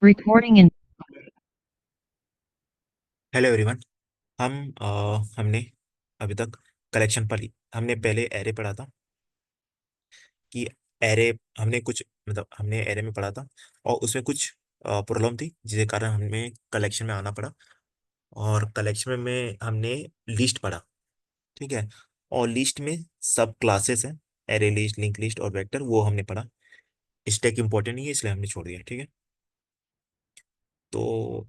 Recording in hello everyone. हमने अभी तक कलेक्शन पर हमने पहले एरे पढ़ा था कि एरे हमने कुछ मतलब हमने एरे में पढ़ा था और उसमें कुछ प्रॉब्लम थी जिसके कारण हमें कलेक्शन में आना पड़ा। और कलेक्शन में हमने लिस्ट पढ़ा। ठीक है। और लिस्ट में सब क्लासेस हैं, एरे लिस्ट, लिंक लिस्ट और वेक्टर, वो हमने पढ़ा। स्टैक इंपॉर्टेंट नहीं है इसलिए हमने छोड़ दिया। ठीक है। तो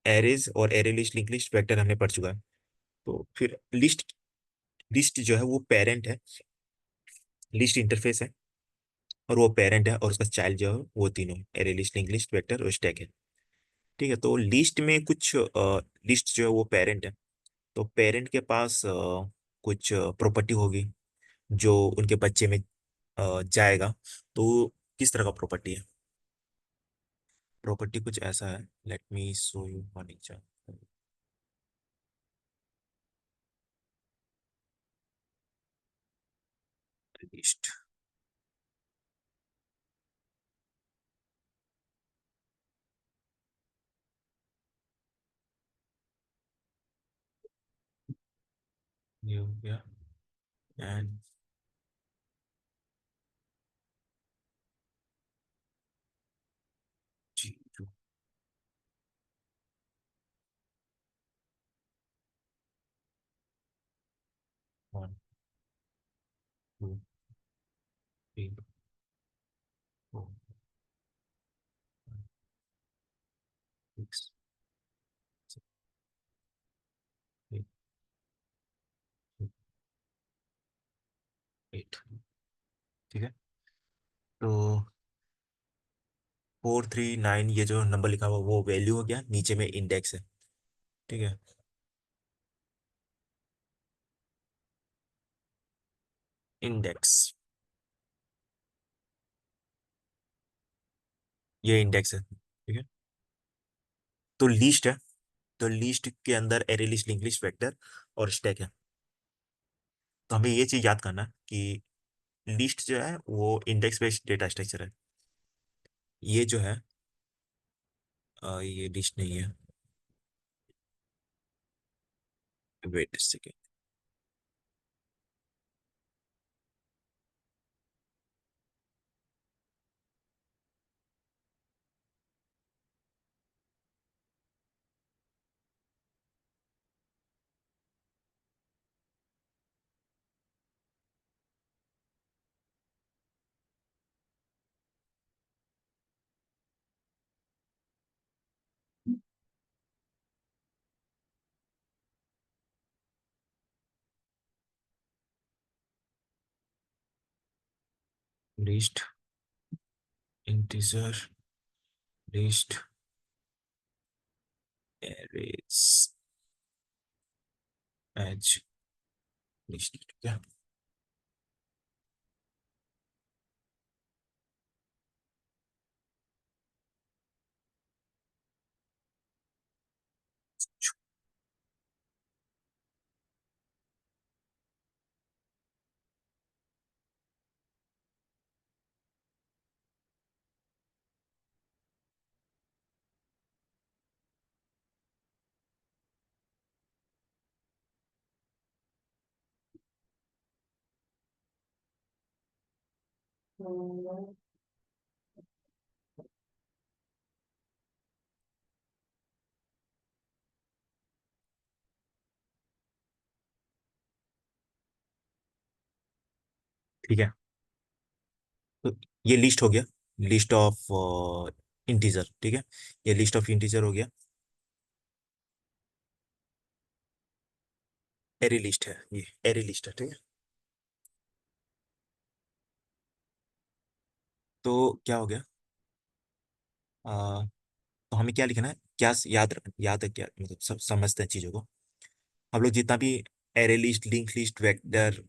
एरेज और array list, link list, vector हमने पढ़ चुका है। तो फिर लिस्ट लिस्ट जो है वो पेरेंट है, लिस्ट इंटरफेस है, और वो पेरेंट है, और उसका चाइल्ड जो है वो तीनों है, array list, link list, vector और स्टैक है। ठीक है। तो लिस्ट में कुछ लिस्ट जो है वो पेरेंट है। तो पेरेंट के पास कुछ प्रॉपर्टी होगी जो उनके बच्चे में जाएगा। तो किस तरह का प्रॉपर्टी है? प्रॉपर्टी कुछ ऐसा है, let me show you one example. List, ये हो गया। एंड जी, one, two, three, four, six, eight. ठीक है। तो 439 ये जो नंबर लिखा हुआ वो वैल्यू हो गया, नीचे में इंडेक्स है। ठीक है। इंडेक्स, ये इंडेक्स है। ठीक है। तो लिस्ट है, तो लिस्ट के अंदर array list, link list, vector और स्टैक है। तो हमें ये चीज याद करना है कि लिस्ट जो है वो इंडेक्स बेस्ड डेटा स्ट्रक्चर है। ये जो है ये लिस्ट नहीं है। Wait second. List, integer, list, arrays, as, list. ठीक है। ठीक है। तो ये लिस्ट हो गया, लिस्ट ऑफ इंटीजर। ठीक है। ये लिस्ट ऑफ इंटीजर हो गया। एरे लिस्ट है, ये एरे लिस्ट है। ठीक है। तो क्या हो गया? आ, तो हमें क्या लिखना है, क्या याद है क्या, मतलब सब समझते हैं चीजों को। हम लोग जितना भी array list, link list, vector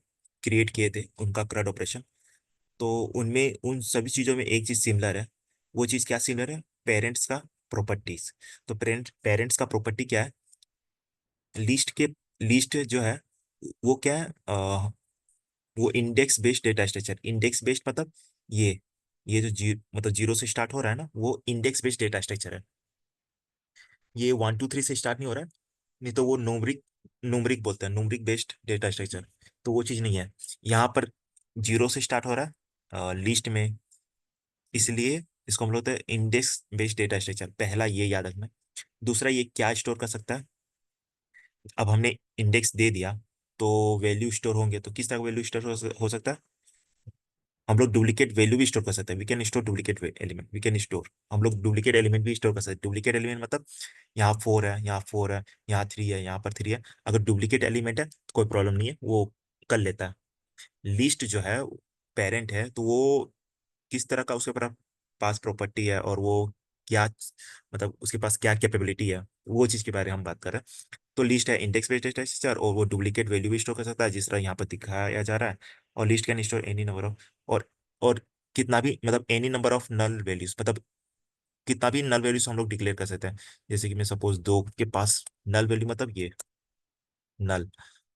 create किए थे उनका क्रड ऑपरेशन, तो उनमें उन सभी चीजों में एक चीज सिमिलर है। वो चीज क्या सिमिलर है? पेरेंट्स का प्रॉपर्टीज। तो पेरेंट्स का प्रॉपर्टी क्या है? लिस्ट के, लिस्ट जो है वो क्या है? वो index based data structure. Index based मतलब ये, ये जो मतलब जीरो से स्टार्ट हो रहा है ना, वो इंडेक्स बेस्ड डेटा स्ट्रक्चर है। ये 1 2 3 से स्टार्ट नहीं हो रहा है, नहीं तो वो न्यूमरिक, न्यूमरिक बोलते हैं, न्यूमरिक बेस्ड डेटा स्ट्रक्चर। तो वो चीज़ नहीं है। यहाँ पर जीरो से स्टार्ट हो रहा है लिस्ट में, इसलिए इसको हम लोग बोलते हैं इंडेक्स बेस्ड डेटा स्ट्रक्चर। पहला ये याद रखना है। दूसरा, ये क्या स्टोर कर सकता है? अब हमने इंडेक्स दे दिया, तो वैल्यू स्टोर होंगे, तो किस तरह का वैल्यू स्टोर हो सकता है? हम लोग डुप्लीकेट वैल्यू भी स्टोर कर सकते हैं, we can store duplicate element, we can store, हम लोग डुप्लीकेट एलिमेंट भी स्टोर कर सकते हैं। डुप्लीकेट एलिमेंट मतलब यहाँ 4 है, यहाँ 4 है, यहाँ 3 है, यहाँ पर 3 है। अगर डुप्लीकेट एलिमेंट है तो कोई प्रॉब्लम नहीं है, वो कर लेता है। लिस्ट जो है पेरेंट है, तो वो किस तरह का उसके पास प्रॉपर्टी है, और वो क्या, मतलब उसके पास क्या कैपेबिलिटी है, वो चीज के बारे में हम बात कर रहे हैं। तो लिस्ट है इंडेक्स बेस्ड डेटा स्ट्रक्चर, और वो डुप्लीकेट वैल्यू भी स्टोर कर सकता है, जिस तरह यहाँ पर दिखाया जा रहा है। और list can store any number of, और कितना भी, मतलब any number of null values, मतलब कितना भी नल वैल्यूज हम लोग डिक्लेयर कर सकते हैं। जैसे कि मैं सपोज दो के पास नल वैल्यू, मतलब ये नल,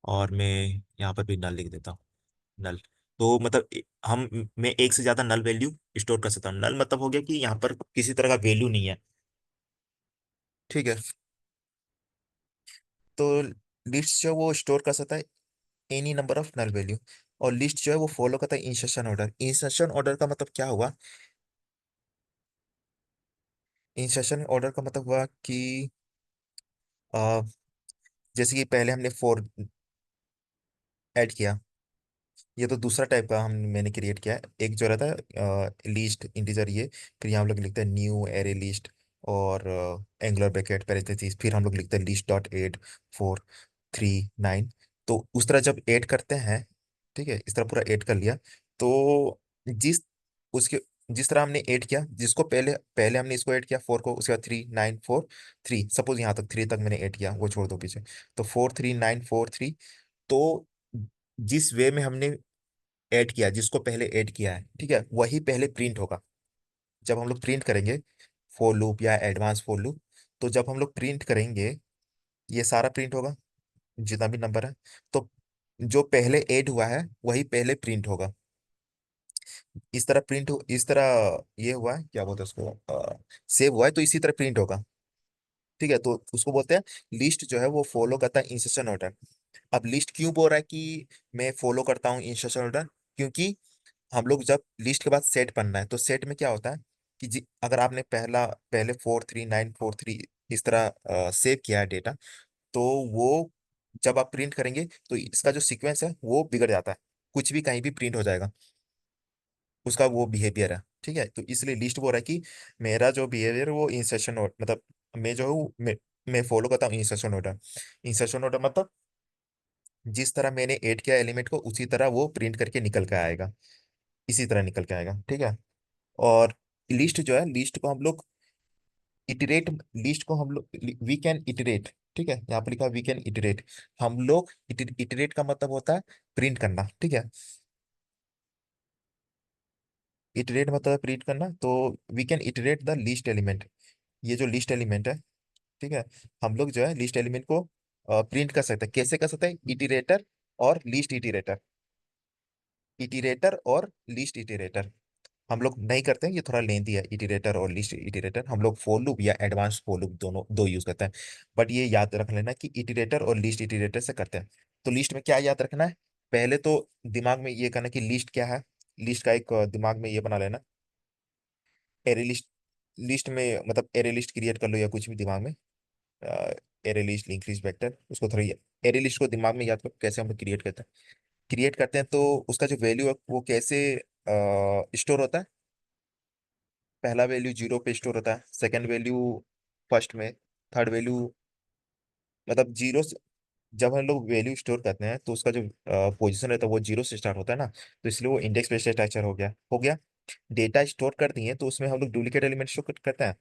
और मैं यहाँ पर भी नल लिख देता हूँ, नल। तो मतलब मैं एक से ज्यादा नल वैल्यू स्टोर कर सकता हूँ। नल मतलब हो गया कि यहाँ पर किसी तरह का वैल्यू नहीं है। ठीक है। तो लिस्ट जो है वो स्टोर कर सकता है any number of null value. और लिस्ट जो है वो फॉलो करता है इंसर्शन ऑर्डर। इंसर्शन ऑर्डर का मतलब क्या हुआ? इंसर्शन ऑर्डर का मतलब हुआ कि अ, जैसे कि पहले हमने फोर ऐड किया, ये तो दूसरा टाइप का हम मैंने क्रिएट किया है। एक जो रहता है लिस्ट इंटीजर ये, फिर यहाँ हम लोग लिखते हैं न्यू एरे लिस्ट, और एंगुलर ब्रैकेट पैरेंथेसिस, फिर हम लोग लिखते हैं लिस्ट डॉट एड 4 3 9। तो उस तरह जब ऐड करते हैं, ठीक है, इस तरह पूरा ऐड कर लिया, तो जिस उसके जिस तरह हमने ऐड किया, जिसको पहले पहले हमने इसको ऐड किया 4 को, उसके बाद 3 9 4 3, सपोज यहाँ तक 3 तक मैंने ऐड किया, वो छोड़ दो पीछे। तो 4 3 9 4 3, तो जिस वे में हमने ऐड किया, जिसको पहले ऐड किया है, ठीक है, वही पहले प्रिंट होगा। जब हम लोग प्रिंट करेंगे फॉर लूप या एडवांस फॉर लूप, तो जब हम लोग प्रिंट करेंगे, ये सारा प्रिंट होगा जितना भी नंबर है। तो जो पहले ऐड हुआ है वही पहले प्रिंट होगा। इस तरह प्रिंट हो, इस तरह ये हुआ है, क्या बोलते हैं उसको, सेव हुआ है, तो इसी तरह प्रिंट होगा। ठीक है, तो उसको बोलते हैं लिस्ट जो है वो फॉलो करता है इंसर्शन ऑर्डर। अब लिस्ट क्यों बोल रहा है कि मैं फॉलो करता हूँ इंसर्शन ऑर्डर? क्योंकि हम लोग जब लिस्ट के बाद सेट बनना है, तो सेट में क्या होता है कि अगर आपने पहले 4 3 9 4 3 इस तरह सेव किया है डेटा, तो वो जब आप प्रिंट करेंगे तो इसका जो सीक्वेंस है वो बिगड़ जाता है, कुछ भी कहीं भी प्रिंट हो जाएगा, उसका वो बिहेवियर है। ठीक है, तो इसलिए लिस्ट बोल रहा है कि मेरा जो बिहेवियर वो इंसर्शन, मतलब मैं जो हूँ, मैं फॉलो करता हूँ इंसर्शन ऑर्डर। इंसर्शन ऑर्डर मतलब जिस तरह मैंने ऐड किया एलिमेंट को, उसी तरह वो प्रिंट करके निकल के आएगा, इसी तरह निकल के आएगा। ठीक है। और लिस्ट जो है, लिस्ट को हम लोग इटरेट, लिस्ट को हम लोग वी कैन इटरेट। ठीक है, यहाँ पर लिखा वी कैन इटरेट। हम लोग इटरेट का मतलब होता है प्रिंट करना। ठीक है, इटरेट मतलब है प्रिंट करना। तो we can iterate the list element, ये जो लिस्ट एलिमेंट है, ठीक है, हम लोग जो है लिस्ट एलिमेंट को प्रिंट कर सकते हैं। कैसे कर सकते हैं? इटरेटर और लिस्ट इटरेटर, इटरेटर और लिस्ट इटरेटर हम लोग नहीं करते हैं, ये थोड़ा लेंथी है। इटरेटर और लिस्ट इटरेटर हम लोग फॉर लूप या एडवांस फॉर लूप दोनों दो यूज करते हैं। बट ये याद रख लेना कि इटरेटर और लिस्ट इटरेटर से करते हैं। तो लिस्ट में क्या याद रखना है? पहले तो दिमाग में ये करना कि लिस्ट क्या है। लिस्ट का एक दिमाग में ये बना लेना, एरे लिस्ट। लिस्ट में मतलब एरे लिस्ट क्रिएट कर लो या कुछ भी दिमाग में, array list, link list, vector, उसको थोड़ा एरे लिस्ट को दिमाग में याद करो कैसे हम क्रिएट करते हैं। क्रिएट करते हैं तो उसका जो वैल्यू है वो कैसे स्टोर होता है? पहला वैल्यू जीरो पे स्टोर होता है, सेकंड वैल्यू फर्स्ट में, थर्ड वैल्यू, मतलब जीरो। जब हम लोग वैल्यू स्टोर करते हैं तो उसका जो पोजीशन रहता है वो जीरो से स्टार्ट होता है ना, तो इसलिए वो इंडेक्स बेस्ड स्ट्रक्चर हो गया। डेटा स्टोर कर दिए तो उसमें हम लोग डुप्लीकेट एलिमेंट स्टोर करते हैं।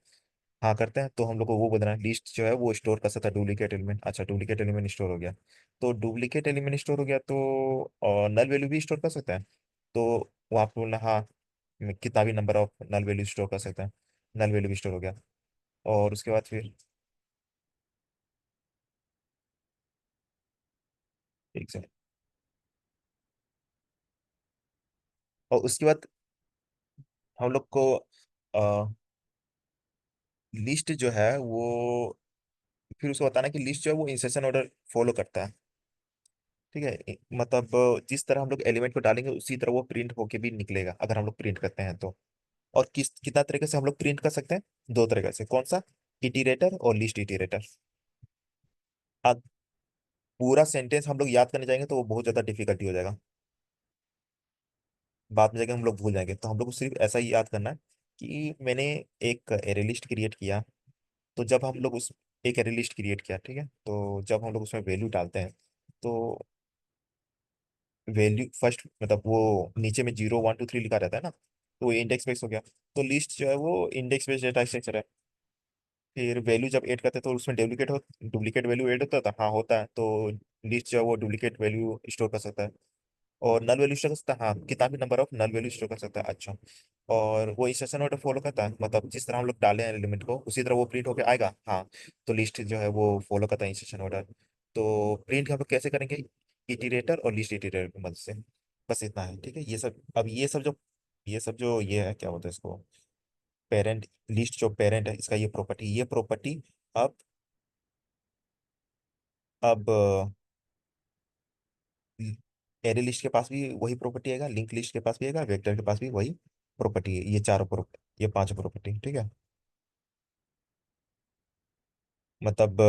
हाँ करते हैं, तो हम लोग को वो बताना लिस्ट जो है वो स्टोर कर सकता है डुप्लीकेट एलिमेंट। अच्छा, डुप्लीकेट एलिमेंट स्टोर हो गया, तो डुप्लीकेट एलिमेंट स्टोर हो गया तो नल वैल्यू भी स्टोर कर सकता है। तो वो आपको बोलना, हाँ मैं कितना भी number of null value store कर सकता है, नल वैल्यू भी स्टोर हो गया। और उसके बाद फिर एक से, और उसके बाद हम लोग को लिस्ट जो है वो, फिर उसको बताना कि लिस्ट जो है वो इंसर्शन ऑर्डर फॉलो करता है। ठीक है, मतलब जिस तरह हम लोग एलिमेंट को डालेंगे उसी तरह वो प्रिंट होके भी निकलेगा, अगर हम लोग प्रिंट करते हैं तो। और कितना तरीके से हम लोग प्रिंट कर सकते हैं? दो तरीके से। कौन सा? इटीरेटर और लिस्ट इटीरेटर। अब पूरा सेंटेंस हम लोग याद करने जाएंगे तो वो बहुत ज्यादा डिफिकल्टी हो जाएगा, बाद में जाके हम लोग भूल जाएंगे। तो हम लोग को सिर्फ ऐसा ही याद करना है कि मैंने एक एरे लिस्ट क्रिएट किया। तो जब हम लोग उस एक एरे लिस्ट क्रिएट किया, ठीक है, तो जब हम लोग उसमें वैल्यू डालते हैं तो वैल्यू फर्स्ट, मतलब वो नीचे में 0 1 2 3 लिखा रहता है ना, तो वो इंडेक्स बेस हो गया। तो लिस्ट जो है वो इंडेक्स बेस्ड डेटा स्ट्रक्चर है। फिर वैल्यू जब ऐड करते हैं तो उसमें डुप्लीकेट वैल्यू ऐड होता था, हाँ होता है। तो लिस्ट जो है वो डुप्लीकेट वैल्यू स्टोर कर सकता है। और नल वैल्यू स्टोर कर सकता है, हाँ, कितना भी number of null value store कर सकता है। अच्छा, और वो इंस्ट्रक्शन ऑर्डर फॉलो करता है, मतलब जिस तरह हम लोग डाले हैं एलिमेंट को उसी तरह वो प्रिंट होके आएगा, हाँ। तो लिस्ट जो है वो फॉलो करता है इंस्ट्रक्शन ऑर्डर। तो प्रिंट हम लोग कैसे करेंगे? इटीरेटर और लिस्ट इटीरेटर की मदद से। बस इतना है, ठीक है। ये सब, अब ये सब जो ये है, क्या बोलते हैं इसको, पेरेंट, लिस्ट जो पेरेंट है इसका, ये प्रॉपर्टी अब अब एरे लिस्ट के पास भी वही प्रॉपर्टी आएगा, लिंक लिस्ट के पास भी आएगा, वेक्टर के पास भी वही प्रॉपर्टी है। ये चारों प्रॉपर्टी, ये पांच प्रॉपर्टी, ठीक है। मतलब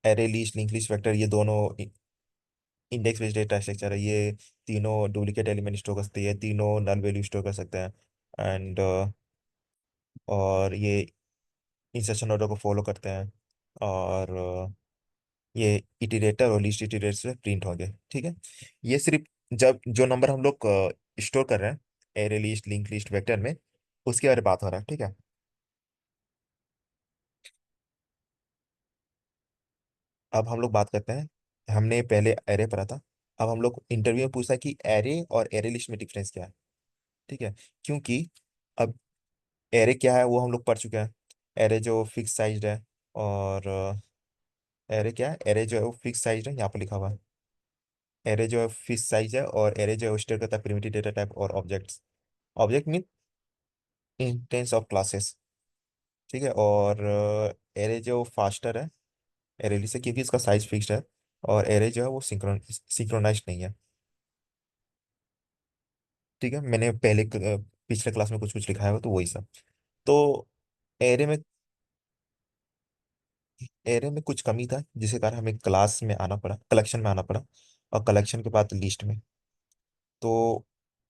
array list, link list, vector, ये दोनों इंडेक्स बेस्ड डेटा स्ट्रक्चर है। ये तीनों डुप्लीकेट एलिमेंट स्टोर कर सकते हैं, ये तीनों नल वैल्यू स्टोर कर सकते हैं। एंड और ये इंसर्शन ऑर्डर को फॉलो करते हैं। और ये इटरेटर और लिस्ट इटरेटर से प्रिंट होंगे, ठीक है। ये सिर्फ जब जो नंबर हम लोग स्टोर कर रहे हैं array list, link list, vector में, उसके बारे में बात हो रहा है, ठीक है। अब हम लोग बात करते हैं, हमने पहले एरे पढ़ा था। अब हम लोग इंटरव्यू में पूछा कि एरे और एरे लिस्ट में डिफरेंस क्या है, ठीक है। क्योंकि अब एरे क्या है वो हम लोग पढ़ चुके हैं। एरे जो फिक्स साइज है, और एरे क्या है, एरे जो है वो फिक्स साइज है, यहाँ पर लिखा हुआ है। एरे जो है फिक्स साइज है, और एरे जो है स्टोर करता है प्रिमिटिव डेटा टाइप और objects. Object mean instance of classes, ठीक है। और एरे जो फास्टर है एरे से, क्योंकि इसका साइज फिक्स्ड है। और एरे जो है वो सिंक्रोनाइज नहीं है, ठीक है। मैंने पिछले क्लास में कुछ कुछ लिखा है तो वही सब। तो एरे में एरे में कुछ कमी था, जिसके कारण हमें क्लास में आना पड़ा, कलेक्शन में आना पड़ा, और कलेक्शन के बाद लिस्ट में। तो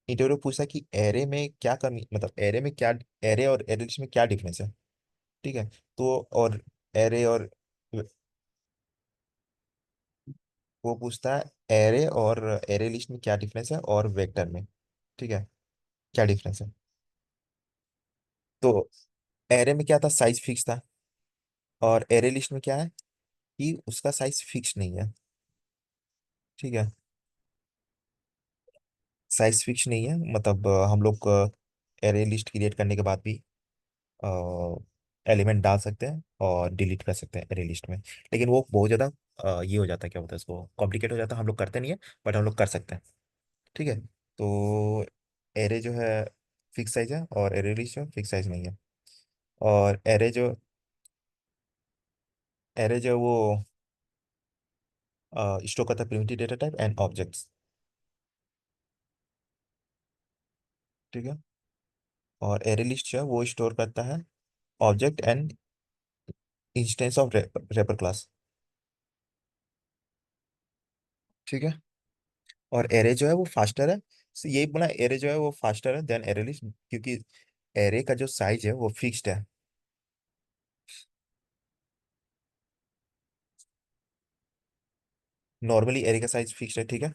इंटरव्यू पूछा कि एरे में क्या कमी, मतलब एरे में क्या, एरे और एरे लिस्ट में क्या डिफरेंस है, ठीक है। तो और एरे और वो पूछता है एरे और एरे लिस्ट में क्या डिफरेंस है, और वेक्टर में, ठीक है, क्या डिफरेंस है। तो एरे में क्या था, साइज फिक्स था। और एरे लिस्ट में क्या है कि उसका साइज फिक्स नहीं है, ठीक है। साइज फिक्स नहीं है, मतलब हम लोग एरे लिस्ट क्रिएट करने के बाद भी एलिमेंट डाल सकते हैं और डिलीट कर सकते हैं एरे लिस्ट में। लेकिन वो बहुत ज़्यादा ये हो जाता है, क्या बोलते हैं इसको, कॉम्प्लिकेट हो जाता है, हम लोग करते नहीं है, बट हम लोग कर सकते हैं, ठीक है। तो एरे जो है फिक्स साइज है, और एरे लिस्ट जो फिक्स साइज नहीं है। और एरे जो वो स्टोर करता है primitive data type and objects, ठीक है। और एरे लिस्ट जो है वो स्टोर करता है object and instance of wrapper class, ठीक है। और एरे जो है वो फास्टर है। यही बोला, एरे जो है वो फास्टर है देन एरे लिस्ट, क्योंकि एरे का जो साइज है वो फिक्स्ड है। नॉर्मली एरे का साइज फिक्स्ड है, ठीक है।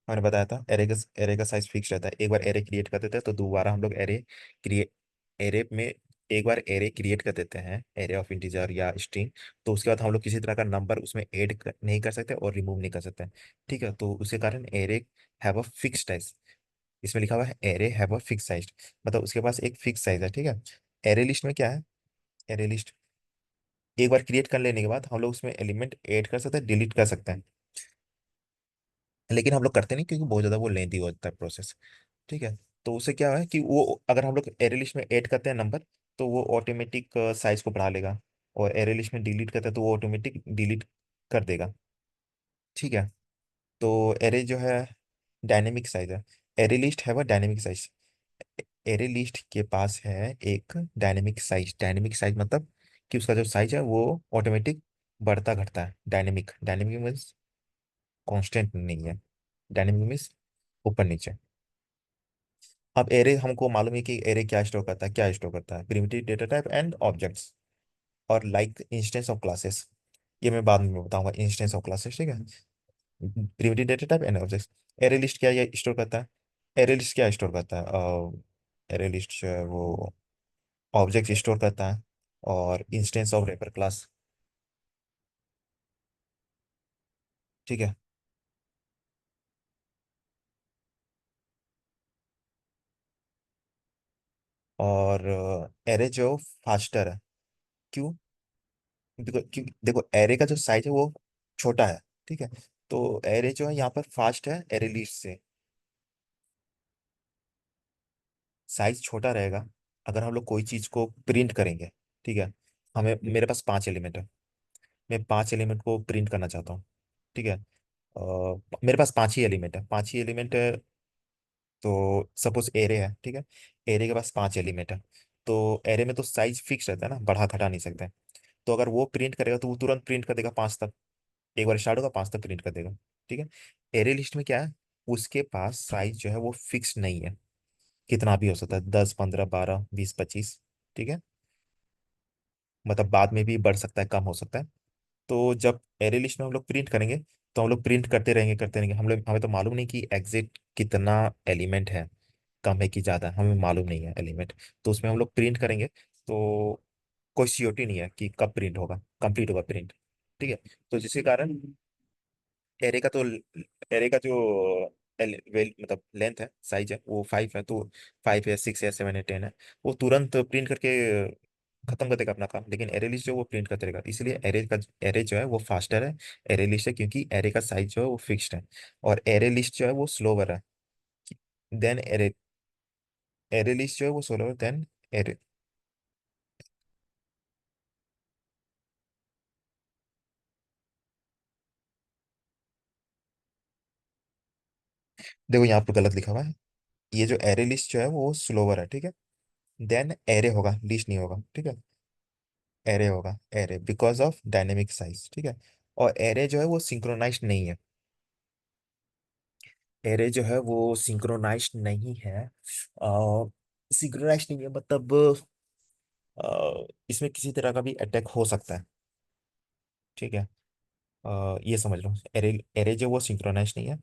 मैंने बताया था एरे का साइज फिक्स रहता है। एक बार एरे क्रिएट कर देते हैं तो दोबारा हम लोग क्रिएट एरे में एक बार एरे क्रिएट कर देते हैं, एरे ऑफ इंटीजर या स्ट्रिंग। तो उसके बाद हम लोग किसी तरह का नंबर उसमें नहीं कर सकते और रिमूव नहीं कर सकते, ठीक है। तो उसके कारण array have a fix size. इसमें लिखा हुआ है array have a fix size, मतलब उसके पास एक फिक्स साइज है, ठीक है। एरे लिस्ट में क्या है, एरे लिस्ट एक बार क्रिएट कर लेने के बाद हम लोग उसमें एलिमेंट ऐड कर सकते हैं, डिलीट कर सकते हैं। लेकिन हम लोग करते नहीं, क्योंकि बहुत ज़्यादा वो लेंथी हो जाता है प्रोसेस, ठीक है। तो उससे क्या है कि वो अगर हम लोग एरे लिस्ट में ऐड करते हैं नंबर, तो वो ऑटोमेटिक साइज को बढ़ा लेगा। और एरे लिस्ट में डिलीट करते हैं तो वो ऑटोमेटिक डिलीट कर देगा। ठीक है। तो एरे जो है डायनेमिक साइज है। एरे लिस्ट है वह डायनेमिक साइज। एरे लिस्ट के पास है एक डायनेमिक साइज। डायनेमिक साइज मतलब कि उसका जो साइज है वो ऑटोमेटिक बढ़ता घटता है। डायनेमिक, डायनेमिक मीन्स कांस्टेंट नहीं है। डायनेमिक मीन्स ऊपर नीचे। अब एरे हमको मालूम है कि एरे क्या स्टोर करता है, क्या स्टोर करता है, primitive data type and objects और लाइक इंस्टेंस ऑफ क्लासेस। ये मैं बाद में बताऊंगा, इंस्टेंस ऑफ क्लासेस। ठीक है। Primitive data type and objects. Array list क्या ये स्टोर करता है? एरे लिस्ट क्या स्टोर करता है? एरे लिस्ट जो है वो ऑब्जेक्ट स्टोर करता है और इंस्टेंस ऑफ रेपर क्लास। ठीक है। और एरे जो फास्टर है। क्यों? देखो एरे का जो साइज है वो छोटा है। ठीक है। तो एरे जो है यहाँ पर फास्ट है एरे लिस्ट से। साइज छोटा रहेगा। अगर हम लोग कोई चीज को प्रिंट करेंगे, ठीक है, हमें मेरे पास 5 एलिमेंट है। मैं 5 एलिमेंट को प्रिंट करना चाहता हूँ। ठीक है। मेरे पास 5 ही एलिमेंट है, 5 ही एलिमेंट है। तो सपोज एरे है, ठीक है। एरे के पास 5 एलिमेंट है। तो एरे में तो साइज फिक्स रहता है ना, बढ़ा घटा नहीं सकते। तो अगर वो प्रिंट करेगा तो वो तुरंत प्रिंट कर देगा 5 तक। एक बार स्टार्ट होगा 5 तक प्रिंट कर देगा। ठीक है। एरे लिस्ट में क्या है, उसके पास साइज जो है वो फिक्स नहीं है। कितना भी हो सकता है, 10, 15, 12, 20, 25। ठीक है। मतलब बाद में भी बढ़ सकता है, कम हो सकता है। तो जब एरे लिस्ट में हम लोग प्रिंट करेंगे, तो हम लोग प्रिंट करते रहेंगे। हम लोग, हमें तो मालूम नहीं कि एग्जैक्ट कितना एलिमेंट है, कम है कि ज़्यादा है, हमें मालूम नहीं है एलिमेंट। तो उसमें हम लोग प्रिंट करेंगे तो कोई सीओटी नहीं है कि कब प्रिंट होगा, कंप्लीट होगा प्रिंट। ठीक है। तो जिसके कारण एरे का तो एरे का जो मतलब लेंथ है, साइज है, वो 5 है। तो 5 है, 6 है, 7 है, 10 है, वो तुरंत प्रिंट करके खत्म कर देगा अपना काम। लेकिन एरे लिस्ट जो वो प्रिंट करते रहेगा, इसलिए एरे जो है वो फास्टर है एरे लिस्ट है, क्योंकि एरे का साइज जो है वो फिक्स्ड है। और एरे लिस्ट जो है वो स्लोवर है देन एरे। एरे लिस्ट जो है वो स्लोवर देन एरे। देखो यहाँ पर गलत लिखा हुआ है। ये जो एरे लिस्ट जो है वो स्लोवर है, ठीक है। देन एरे होगा, लिस्ट नहीं होगा। ठीक है। एरे होगा, array because of dynamic size. ठीक है। और एरे जो है वो सिंक्रोनाइज नहीं है। एरे जो है वो सिंक्रोनाइज नहीं है। सिंक्रोनाइज नहीं है मतलब इसमें किसी तरह का भी अटैक हो सकता है। ठीक है। ये समझ लो, एरे एरे जो वो सिंक्रोनाइज नहीं है।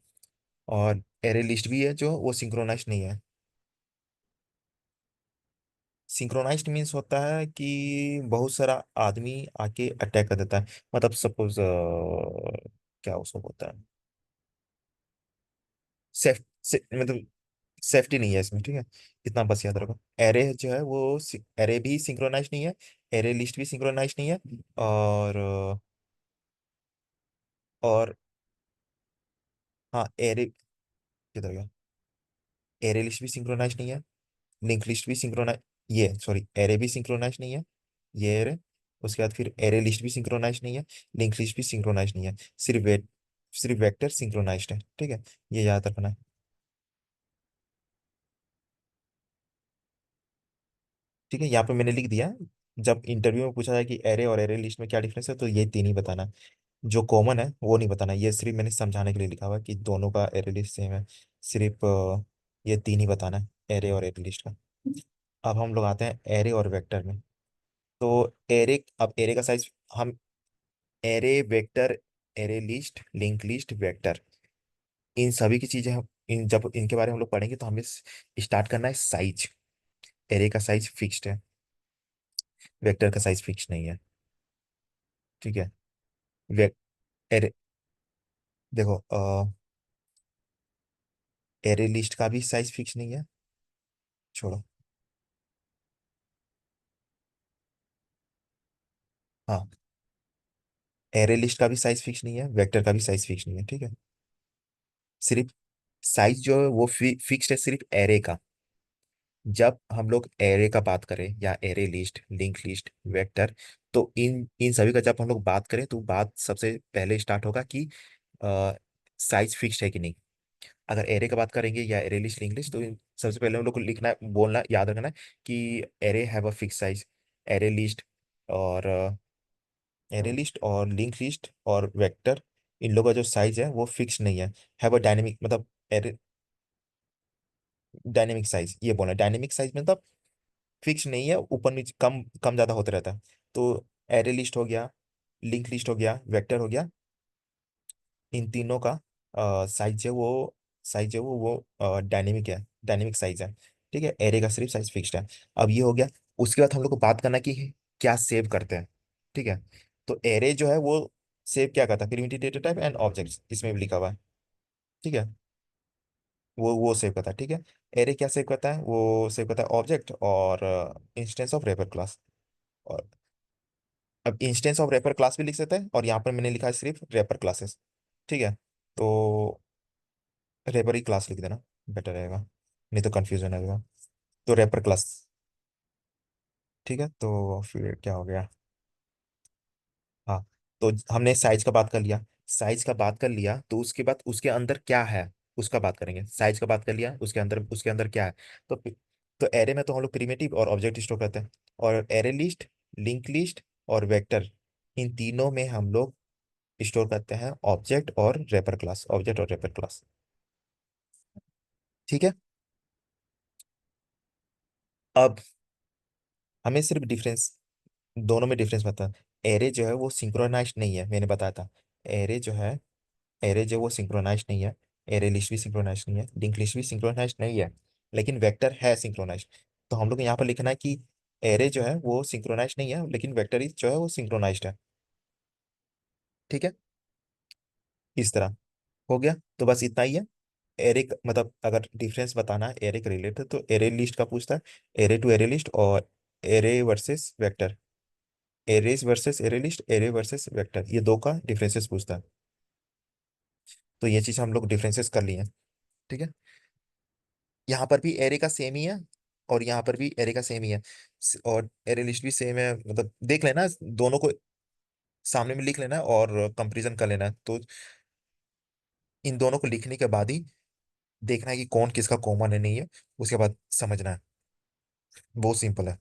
और एरे लिस्ट भी है जो वो सिंक्रोनाइज नहीं है। सिंक्रोनाइज्ड मीन्स होता है कि बहुत सारा आदमी आके अटैक कर देता है। मतलब सपोज क्या उसको बोलता है, मतलब सेफ्टी नहीं है इसमें। ठीक है। इतना बस याद रखो। एरे जो है वो एरे भी सिंक्रोनाइज नहीं है, एरे लिस्ट भी सिंक्रोनाइज नहीं है। और और हाँ एरे किधर गया, एरे लिस्ट भी सिंक्रोनाइज नहीं है, लिंक लिस्ट भी सिंक्रोनाइज, ये सॉरी एरे भी सिंक्रोनाइज नहीं है, ये एरे। उसके बाद फिर एरे लिस्ट भी सिंक्रोनाइज नहीं है, लिंक लिस्ट भी सिंक्रोनाइज नहीं है। सिर्फ वेक्टर सिंक्रोनाइज्ड है। ठीक है। ये याद रखना है। ठीक है। यहाँ पे मैंने लिख दिया। जब इंटरव्यू में पूछा जाए कि एरे और एरे लिस्ट में क्या डिफरेंस है, तो ये तीन ही बताना। जो कॉमन है वो नहीं बताना। ये सिर्फ मैंने समझाने के लिए लिखा हुआ है कि दोनों का एरे लिस्ट सेम है। सिर्फ ये तीन ही बताना है, एरे और एरे लिस्ट का। अब हम लोग आते हैं एरे और वेक्टर में। तो एरे, अब एरे का साइज हम, array, vector, array list, link list, vector, इन सभी की चीजें हम इन जब इनके बारे में हम लोग पढ़ेंगे तो हमें स्टार्ट करना है साइज। एरे का साइज फिक्स्ड है, वेक्टर का साइज फिक्स नहीं है। ठीक है। वे एरे, देखो एरे लिस्ट का भी साइज फिक्स नहीं है। छोड़ो। हाँ, एरे लिस्ट का भी साइज फिक्स नहीं है, वेक्टर का भी साइज फिक्स नहीं है। ठीक है। सिर्फ साइज जो है वो फिक्स्ड है सिर्फ एरे का। जब हम लोग एरे का बात करें या array list, link list, vector, तो इन इन सभी का जब हम लोग बात करें तो बात सबसे पहले स्टार्ट होगा कि साइज फिक्स्ड है कि नहीं। अगर एरे का बात करेंगे या एरे लिस्ट, लिंक लिस्ट, तो सबसे पहले हम लोग को लिखना है, बोलना, याद रखना है कि array have a fix size. Array list और एरे लिस्ट और लिंक लिस्ट और वेक्टर, इन लोगों का जो साइज है वो फिक्स नहीं है। हैव अ डायनेमिक मतलब एरे, डायनेमिक साइज ये बोलना, डायनेमिक साइज मतलब फिक्स नहीं है, ऊपर नीचे कम कम ज्यादा होता रहता है। तो एरे लिस्ट हो गया, लिंक लिस्ट हो गया, वेक्टर हो गया, इन तीनों का साइज है वो, साइज है वो डायनेमिक है, डायनेमिक साइज है। ठीक है, एरे का सिर्फ साइज फिक्स्ड है। अब ये हो गया। उसके बाद हम लोग को बात करना कि क्या सेव करते हैं। ठीक है, तो एरे जो है वो सेव क्या करता है, primitive data type and objects, इसमें भी लिखा हुआ है। ठीक है, वो सेव करता है। ठीक है, एरे क्या सेव करता है, वो सेव करता है ऑब्जेक्ट और इंस्टेंस ऑफ रेपर क्लास। और अब इंस्टेंस ऑफ रेपर क्लास भी लिख सकते हैं, और यहाँ पर मैंने लिखा है सिर्फ रेपर क्लासेस। ठीक है, तो रेपर ही क्लास लिख देना, बेटर रहेगा, नहीं तो कंफ्यूजन आएगा। तो रेपर क्लास। ठीक है, तो फिर क्या हो गया। हाँ, तो हमने साइज का बात कर लिया। साइज का बात कर लिया तो उसके बाद उसके अंदर क्या है उसका बात करेंगे। साइज का बात कर लिया, उसके अंदर क्या है। तो तो एरे में तो हम लोग प्रिमिटिव और ऑब्जेक्ट स्टोर करते हैं, और एरे लिस्ट, लिंक लिस्ट और वेक्टर, इन तीनों में हम लोग स्टोर करते हैं ऑब्जेक्ट और रेपर क्लास, ऑब्जेक्ट और रेपर क्लास। ठीक है, अब हमें सिर्फ डिफरेंस, दोनों में डिफरेंस पता है। एरे जो है वो सिंक्रोनाइज नहीं है, मैंने बताया था। एरे जो है, एरे जो वो सिंक्रोनाइज नहीं है। एरे लिस्ट भी सिंक्रोनाइज नहीं है, लिंक लिस्ट भी सिंक्रोनाइज नहीं है, लेकिन वेक्टर है सिंक्रोनाइज। तो हम लोग यहाँ पर लिखना है कि एरे जो है वो सिंक्रोनाइज नहीं है, लेकिन वेक्टर जो है वो सिंक्रोनाइज्ड है। ठीक है, इस तरह हो गया। तो बस इतना ही है। एरे मतलब अगर डिफरेंस बताना है एरे के रिलेटेड, तो एरे लिस्ट का पूछता है, एरे टू एरे लिस्ट और array versus vector, arrays versus array list, array versus vector, ये दो का डिफरेंसेस पूछता है। तो ये चीज हम लोग डिफरेंसेस कर लिए हैं। ठीक है, यहाँ पर भी एरे का सेम ही है, और यहाँ पर भी एरे का सेम ही है, और एरे लिस्ट भी सेम है। मतलब देख लेना, दोनों को सामने में लिख लेना है और कंपैरिजन कर लेना है। तो इन दोनों को लिखने के बाद ही देखना है कि कौन किसका कॉमन है, नहीं है, उसके बाद समझना है। बहुत सिंपल है।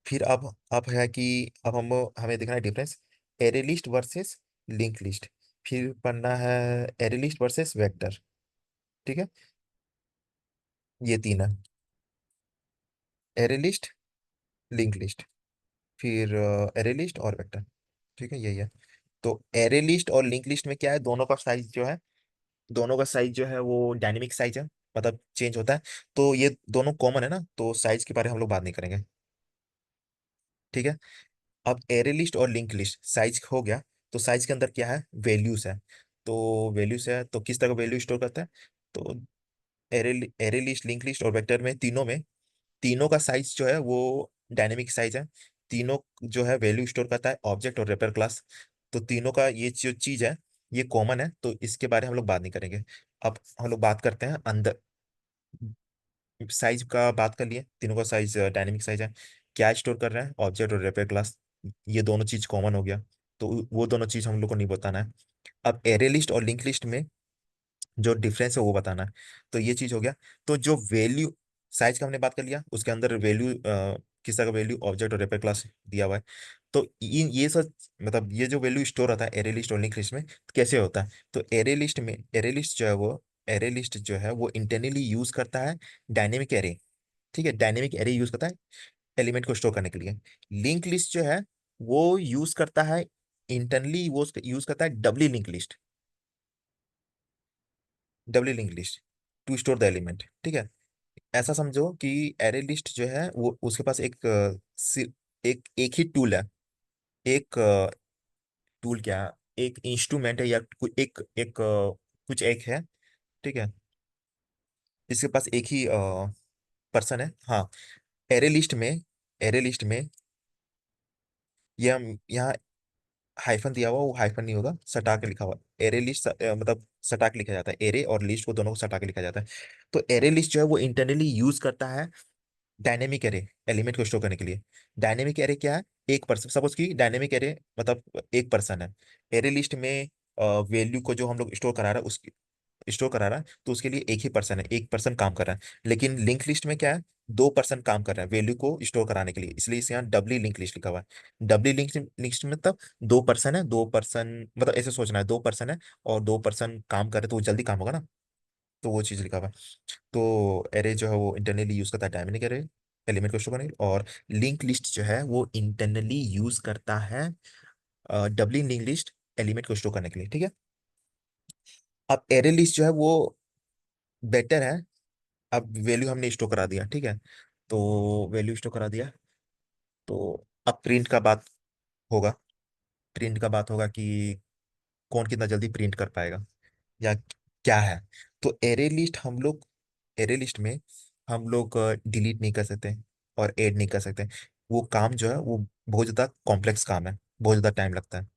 फिर अब है कि अब हमें देखना है difference, array list versus link list. फिर पढ़ना है एरे लिस्ट वर्सेस वेक्टर। ठीक है, ये तीन है, एरे लिस्ट, लिंक लिस्ट, फिर एरे लिस्ट और वेक्टर। ठीक है, यही है। तो एरे लिस्ट और लिंक लिस्ट में क्या है, दोनों का साइज जो है, दोनों का साइज जो है वो डायनेमिक साइज है, मतलब चेंज होता है। तो ये दोनों कॉमन है ना, तो साइज के बारे में हम लोग बात नहीं करेंगे। ठीक है, अब एरे लिस्ट और लिंक लिस्ट, साइज हो गया। तो साइज के अंदर क्या है, वैल्यूज है। तो वैल्यूज है तो किस तरह का वैल्यू स्टोर करता है। तो array array list, link list और वेक्टर में, तीनों में, तीनों का साइज जो है वो डायनेमिक साइज है। तीनों जो है वैल्यू स्टोर करता है ऑब्जेक्ट और रेपर क्लास। तो तीनों का ये जो चीज है ये कॉमन है, तो इसके बारे में हम लोग बात नहीं करेंगे। अब हम लोग बात करते हैं अंदर, साइज का बात कर लिए, तीनों का साइज डायनेमिक साइज है। क्या स्टोर कर रहे हैं, ऑब्जेक्ट और रेपर क्लास, ये दोनों चीज कॉमन हो गया। तो वो दोनों चीज हम लोग को नहीं बताना है। अब एरे लिस्ट और लिंक लिस्ट में जो डिफरेंस है वो बताना है। तो ये चीज हो गया। तो जो वैल्यू, साइज का हमने बात कर लिया, उसके अंदर वैल्यू किस तरह का वैल्यू, ऑब्जेक्ट और रेपर क्लास दिया हुआ है। तो ये सब, मतलब ये जो वैल्यू स्टोर होता है एरे लिस्ट और लिंक लिस्ट में, कैसे होता है। तो एरे लिस्ट में, एरे लिस्ट जो है वो, एरे लिस्ट जो है वो इंटरनली यूज करता है डायनेमिक एरे। ठीक है, डायनेमिक एरे यूज करता है एलिमेंट को स्टोर करने के लिए। लिंक लिस्ट जो है वो यूज करता है इंटरनली, वो यूज करता है doubly link list, doubly link list to store the element. ठीक है, ऐसा समझो कि एरे लिस्ट जो है वो उसके पास एक एक ही टूल है। एक टूल क्या, एक इंस्ट्रूमेंट है, या एक एक कुछ एक है। ठीक है, इसके पास एक ही पर्सन है। हाँ, एरे लिस्ट में, एरे लिस्ट में ये हम यहाँ हाइफन दिया हुआ वो हाइफन नहीं होगा, सटा के लिखा हुआ। एरे लिस्ट मतलब सटा के लिखा जाता है, एरे और लिस्ट को दोनों को सटा के लिखा जाता है। तो एरे लिस्ट जो है वो इंटरनली यूज करता है डायनेमिक एरे, एलिमेंट को स्टोर करने के लिए। डायनेमिक एरे क्या है? एक पर्सन, सपोज कि डायनेमिक एरे मतलब एक पर्सन है। एरे लिस्ट में वैल्यू को जो हम लोग स्टोर करा रहा है उसकी स्टोर करा रहा है, तो उसके लिए एक ही पर्सन है, एक पर्सन काम कर रहा है। लेकिन लिंक लिस्ट में क्या है? दो पर्सन काम कर रहा है वैल्यू को स्टोर कराने के लिए, इसलिए इसे यहाँ डबली लिंक लिस्ट लिखा हुआ है। डबली लिंक लिस्ट में मतलब दो पर्सन है, दो पर्सन मतलब ऐसे सोचना है, दो पर्सन है और दो पर्सन काम करे तो वो जल्दी काम होगा ना, तो वो चीज लिखा हुआ है। तो एरे जो है वो इंटरनली यूज करता है डायनेमिक एरे, एलिमेंट को स्टोर करने के लिए, और लिंक लिस्ट जो है वो इंटरनली यूज करता है डबली लिंक लिस्ट, एलिमेंट को स्टोर करने के लिए, ठीक है। अब एरे लिस्ट जो है वो बेटर है। अब वैल्यू हमने स्टोर करा दिया, ठीक है। तो वैल्यू स्टोर करा दिया, तो अब प्रिंट का बात होगा। प्रिंट का बात होगा कि कौन कितना जल्दी प्रिंट कर पाएगा या क्या है। तो एरे लिस्ट में हम लोग डिलीट नहीं कर सकते और ऐड नहीं कर सकते। वो काम जो है वो बहुत ज़्यादा कॉम्प्लेक्स काम है, बहुत ज़्यादा टाइम लगता है।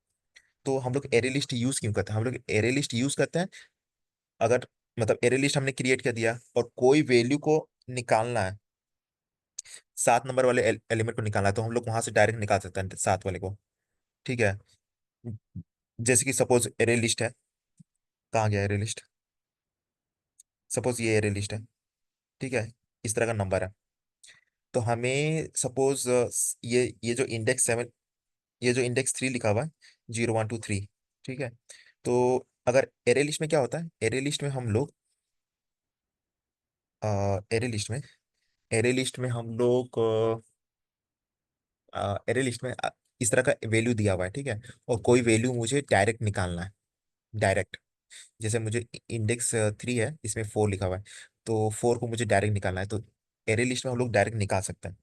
तो हम लोग एरे लिस्ट यूज़ क्यों करते हैं? हम लोग एरे लिस्ट यूज़ करते हैं अगर मतलब एरे लिस्ट हमने क्रिएट कर दिया और कोई वैल्यू को निकालना है, 7 नंबर वाले एलिमेंट को निकालना है, तो हम लोग वहां से डायरेक्ट निकाल सकते हैं 7 वाले को, ठीक है। जैसे कि सपोज एरे लिस्ट है, कहाँ गया एरे लिस्ट? सपोज ये एरे लिस्ट है, ठीक है, इस तरह का नंबर है। तो हमें सपोज ये जो इंडेक्स 7, ये जो इंडेक्स 3 लिखा हुआ है, 0 1 2 3, ठीक है। तो अगर एरे लिस्ट में क्या होता है, एरे लिस्ट में हम लोग एरे लिस्ट में एरे लिस्ट में हम लोग एरे लिस्ट में इस तरह का वैल्यू दिया हुआ है, ठीक है। और कोई वैल्यू मुझे डायरेक्ट निकालना है, डायरेक्ट। जैसे मुझे इंडेक्स 3 है, इसमें 4 लिखा हुआ है, तो 4 को मुझे डायरेक्ट निकालना है, तो एरे लिस्ट में हम लोग डायरेक्ट निकाल सकते हैं।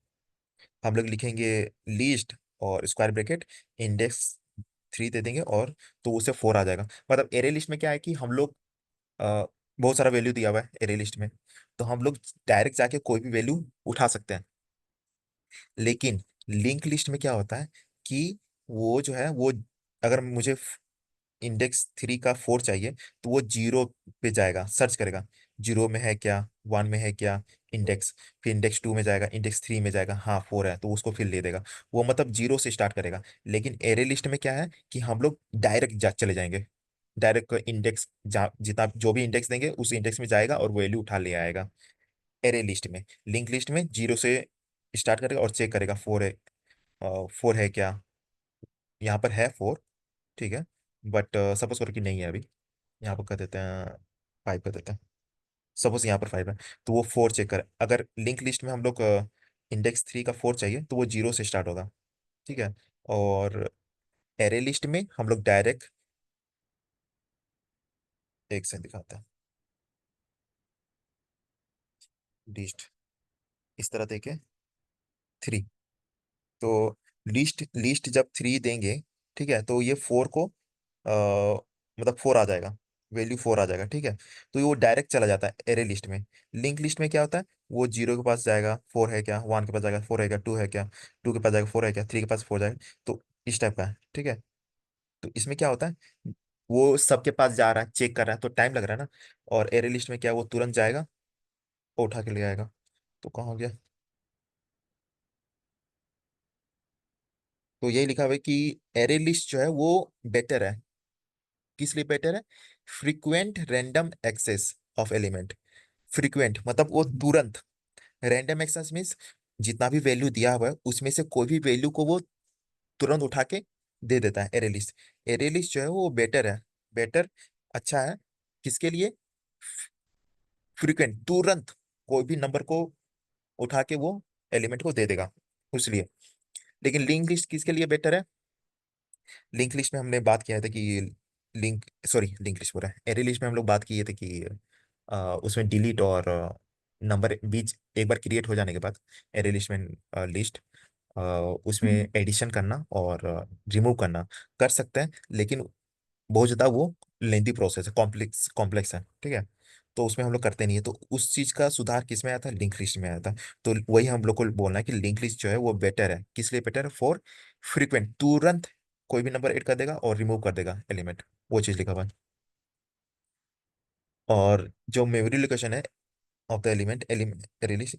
हम लोग लिखेंगे लिस्ट और स्क्वायर ब्रैकेट इंडेक्स 3 दे देंगे, और तो उससे 4 आ जाएगा। मतलब एरे लिस्ट में क्या है कि हम लोग अ, बहुत सारा वैल्यू दिया हुआ है एरे लिस्ट में, तो हम लोग डायरेक्ट जाके कोई भी वैल्यू उठा सकते हैं। लेकिन लिंक लिस्ट में क्या होता है कि वो जो है वो, अगर मुझे इंडेक्स 3 का 4 चाहिए, तो वो 0 पे जाएगा, सर्च करेगा 0 में है क्या, 1 में है क्या इंडेक्स, फिर इंडेक्स 2 में जाएगा, इंडेक्स 3 में जाएगा, हाँ 4 है तो उसको फिर ले देगा। वो मतलब 0 से स्टार्ट करेगा। लेकिन एरे लिस्ट में क्या है कि हम लोग डायरेक्ट चले जाएंगे, डायरेक्ट इंडेक्स जितना जो भी इंडेक्स देंगे उस इंडेक्स में जाएगा और वैल्यू उठा ले आएगा। एरे लिस्ट में, लिंक लिस्ट में 0 से स्टार्ट करेगा और चेक करेगा 4 है, 4 है क्या, यहाँ पर है 4, ठीक है। बट सपोज करो कि नहीं है अभी, यहाँ पर कर देते हैं 5 कर देते हैं। सपोज यहाँ पर 5 है, तो वो 4 चेक कर, अगर लिंक लिस्ट में हम लोग इंडेक्स 3 का 4 चाहिए तो वो 0 से स्टार्ट होगा, ठीक है। और एरे लिस्ट में हम लोग डायरेक्ट, एक से दिखाते हैं, लिस्ट इस तरह देके 3, तो लिस्ट लिस्ट जब 3 देंगे, ठीक है, तो ये 4 को मतलब 4 आ जाएगा, वैल्यू 4 आ जाएगा, ठीक है। तो ये वो डायरेक्ट चला जाता है एरे लिस्ट में। लिंक लिस्ट में क्या होता है, वो 0 के पास जाएगा 4 है क्या, 1 के पास जाएगा 4 है क्या, 2 है क्या, 2 के पास जाएगा 4 है क्या, 3 के पास 4 जाएगा। तो इस टाइप का है, ठीक है। तो इसमें क्या होता है, वो सबके पास जा रहा है, चेक कर रहा है, तो टाइम लग रहा है ना। और एरे लिस्ट में क्या है, वो तुरंत जाएगा और उठा के ले आएगा। तो कहाँ हो गया? तो यही लिखा हुआ है कि एरे लिस्ट जो है वो बेटर है। किस लिए बेटर है? Frequent random access of element. Frequent मतलब वो तुरंत, रैंडम एक्सेस मीन्स जितना भी वैल्यू दिया हुआ है उसमें से कोई भी वैल्यू को वो तुरंत उठा के दे देता है। एरे लिस्ट, एरे लिस्ट जो है वो बेटर है, बेटर, अच्छा है। किसके लिए? फ्रीक्वेंट, तुरंत कोई भी नंबर को उठा के वो एलिमेंट को दे देगा, इसलिए। लेकिन लिंक लिस्ट किसके लिए बेटर है? लिंक लिस्ट में हमने बात किया था कि लिंक लिस्ट पूरा है, एरे लिस्ट में हम लोग बात किए थे कि उसमें डिलीट और नंबर बीच एक बार क्रिएट हो जाने के बाद एरे लिस्ट में लिस्ट उसमें एडिशन करना और रिमूव करना कर सकते हैं, लेकिन बहुत ज़्यादा वो लेंदी प्रोसेस है, कॉम्प्लेक्स कॉम्प्लेक्स है, ठीक है। तो उसमें हम लोग करते नहीं है, तो उस चीज़ का सुधार किस में आया था? लिंक लिस्ट में आया था। तो वही हम लोग को बोलना है कि लिंक लिस्ट जो है वो बेटर है। किस लिए बेटर है? फॉर फ्रीक्वेंट, तुरंत कोई भी नंबर ऐड कर देगा और रिमूव कर देगा एलिमेंट, वो चीज लिखा हुआ है। और जो मेमोरी लोकेशन है of the element element release.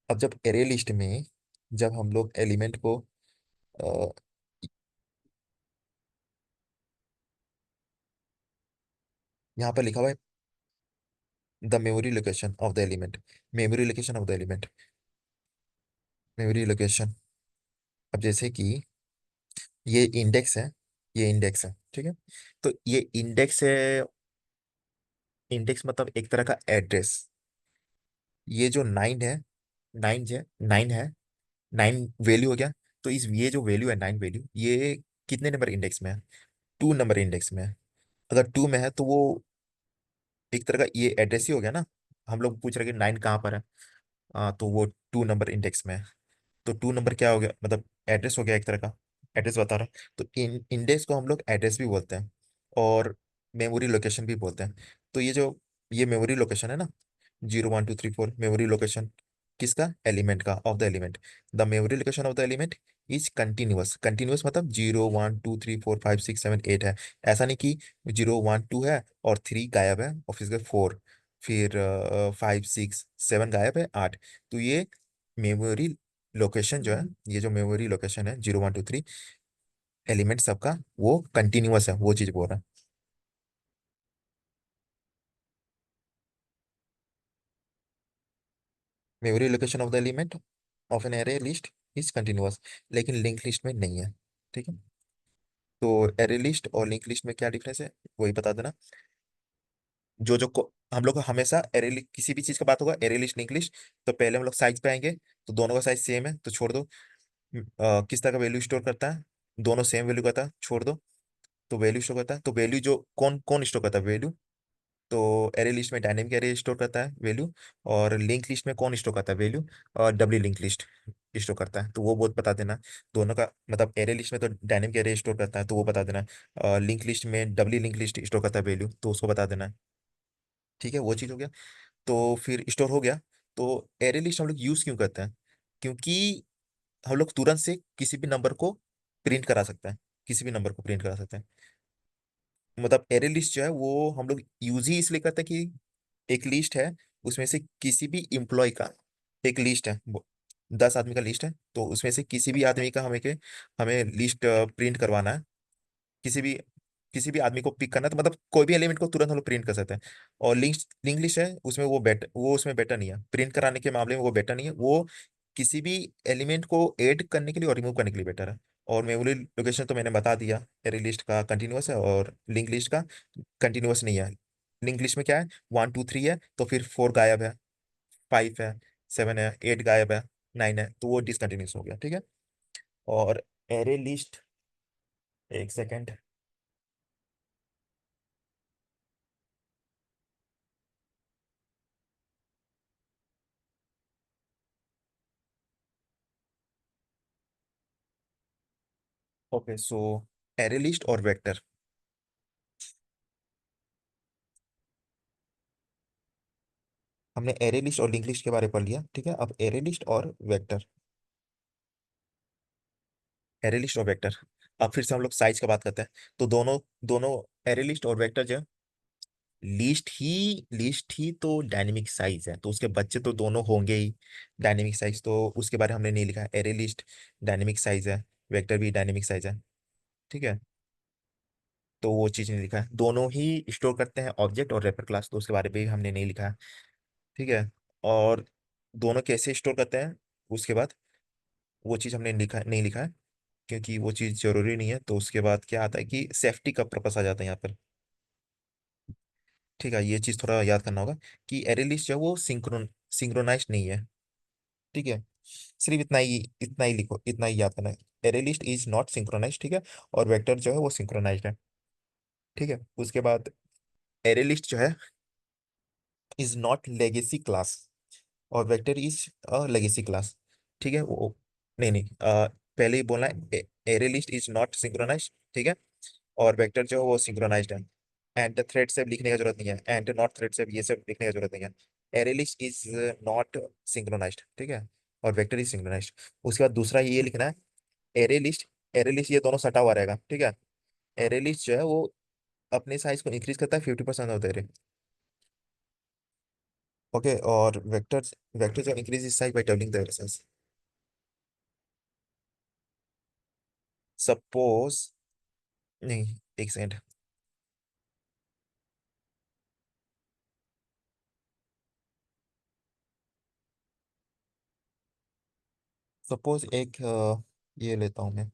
अब जब एरे लिस्ट में जब हम लोग एलिमेंट को अ, यहाँ पर लिखा हुआ है the memory location of the element, memory location of the element, memory location. अब जैसे कि ये इंडेक्स है, ये इंडेक्स है, ठीक है। तो ये इंडेक्स है, इंडेक्स मतलब एक तरह का एड्रेस। ये जो नाइन है, नाइन है, नाइन वैल्यू हो गया। तो इस ये जो वैल्यू है, नाइन वैल्यू, ये कितने नंबर इंडेक्स में है? टू नंबर इंडेक्स में है। अगर टू में है तो वो एक तरह का ये एड्रेस ही हो गया ना। हम लोग पूछ रहे हैं कि नाइन कहाँ पर है। तो वो टू नंबर इंडेक्स में है। तो टू नंबर क्या हो गया, मतलब एड्रेस हो गया एक तरह का, एड्रेस बता रहा हूँ। तो इन इंडेक्स को हम लोग एड्रेस भी बोलते हैं और मेमोरी लोकेशन भी बोलते हैं। तो ये जो ये मेमोरी लोकेशन है ना, 0 1 2 3 4, मेमोरी लोकेशन किसका? एलिमेंट का, of the element. The memory location of the element is continuous, continuous मतलब 0 1 2 3 4 5 6 7 8 है। ऐसा नहीं कि 0 1 2 है और थ्री गायब है और फिर फोर, फिर 5 6 7 गायब है, आठ। तो ये मेमोरी लोकेशन जो है, ये जो मेमोरी लोकेशन है 0 1 2 3 एलिमेंट सबका, वो कंटिन्यूअस है, वो चीज बोल रहा है। Memory location of the element of an array list is continuous, लेकिन लिंक लिस्ट में नहीं है। ठीक है। तो एरे लिस्ट और लिंक लिस्ट में क्या डिफरेंस है, वही बता देना। हम लोग को हमेशा किसी भी चीज का बात होगा एरे लिस्ट लिंक लिस्ट, तो पहले हम लोग साइज पे आएंगे। तो दोनों का साइज सेम है तो छोड़ दो। किस तरह का वैल्यू स्टोर करता है? दोनों सेम वैल्यू करता है, छोड़ दो। तो वैल्यू स्टोर करता है, तो वैल्यू जो कौन कौन स्टोर करता है वैल्यू? तो एरे लिस्ट में डायनेमिक एरे स्टोर करता है वैल्यू, और लिंक लिस्ट में कौन स्टोर करता है वैल्यू? और डब्ल्यू लिंक लिस्ट स्टोर करता है, तो वो बहुत बता देना। दोनों का मतलब एरे लिस्ट में तो डायनेमिक एरे स्टोर करता है तो वो बता देना, लिंक लिस्ट में डब्ल्यू लिंक लिस्ट स्टोर करता है वैल्यू, तो उसको बता देना। ठीक है, वो चीज़ हो गया। तो फिर स्टोर हो गया। तो एरे लिस्ट हम लोग यूज क्यों करते हैं? क्योंकि हम लोग तुरंत से किसी भी नंबर को प्रिंट करा सकते हैं, किसी भी नंबर को प्रिंट करा सकते हैं। मतलब एरे लिस्ट जो है वो हम लोग यूज ही इसलिए करते हैं कि एक लिस्ट है, उसमें से किसी भी इम्प्लॉय का एक लिस्ट है, 10 आदमी का लिस्ट है, तो उसमें से किसी भी आदमी का हमें लिस्ट प्रिंट करवाना है। किसी भी किसी भी आदमी को पिक करना है, तो मतलब कोई भी एलिमेंट को तुरंत हम लोग प्रिंट कर सकते हैं। और लिंक लिस्ट है, उसमें वो उसमें बेटर नहीं है, प्रिंट कराने के मामले में वो बेटर नहीं है। वो किसी भी एलिमेंट को ऐड करने के लिए और रिमूव करने के लिए बेटर है। और मेमोरी लोकेशन तो मैंने बता दिया, एरे लिस्ट का कंटिन्यूअस है और लिंक लिस्ट का कंटिन्यूअस नहीं है। लिंक लिस्ट में क्या है, 1 2 3 है तो फिर फोर गायब है, फाइव है, सेवन है, एट गायब है, नाइन है, तो वो डिसकंटिन्यूस हो गया। ठीक है। और एरे लिस्ट, एक सेकेंड। ओके, सो एरे लिस्ट और वेक्टर, हमने एरे लिस्ट और लिंक लिस्ट के बारे में पढ़ लिया। ठीक है, अब एरे लिस्ट और वेक्टर, एरे लिस्ट और वेक्टर। अब फिर से हम लोग साइज का बात करते हैं। तो दोनों दोनों एरे लिस्ट और वेक्टर जो लिस्ट ही तो डायनेमिक साइज है, तो उसके बच्चे तो दोनों होंगे ही डायनेमिक साइज, तो उसके बारे में हमने नहीं लिखा है। एरे लिस्ट डायनेमिक साइज है, वेक्टर भी डायनेमिक साइज है। ठीक है। तो वो चीज नहीं लिखा है, दोनों ही स्टोर करते हैं ऑब्जेक्ट और रेफर क्लास, तो उसके बारे में भी हमने नहीं लिखा है। ठीक है। और दोनों कैसे स्टोर करते हैं उसके बाद, वो चीज़ हमने लिखा नहीं लिखा है, क्योंकि वो चीज़ जरूरी नहीं है। तो उसके बाद क्या आता है कि सेफ्टी का पर्पस आ जाता है यहाँ पर। ठीक है, ये चीज़ थोड़ा याद करना होगा कि एरे लिस्ट जो है वो सिंक्रोनाइज नहीं है। ठीक है, सिर्फ इतना ही लिखो, इतना ही याद करना है। Array list is not synchronize, ठीक है। और वेक्टर जो है वो सिंक्रोनाइज है। ठीक है। उसके बाद एरे लिस्ट जो है इज नॉट लेगेसी क्लास, और vector is a legacy class. ठीक है, वो नहीं नहीं, पहले ही बोलना है array list is not synchronize, ठीक है। और वेक्टर जो है वो सिंक्रोनाइज्ड है। एंड थ्रेड से लिखने की जरूरत नहीं है, एंड नॉट थ्रेड से ये सब लिखने की जरूरत नहीं है। Array list is not synchronized, ठीक है, और वेक्टर इज सिंक्रोनाइज्ड। उसके बाद दूसरा ये लिखना है, एरे लिस्ट, एरे लिस्ट ये दोनों सटा हुआ रहेगा, ठीक है। एरे लिस्ट जो है वो अपने साइज को इंक्रीज करता है 50% ऑफ द एरे। ओके, और vectors, vectors are increase is size by doubling the array size. Suppose, नहीं, एक सेकंड। सपोज एक ये लेता हूँ मैं,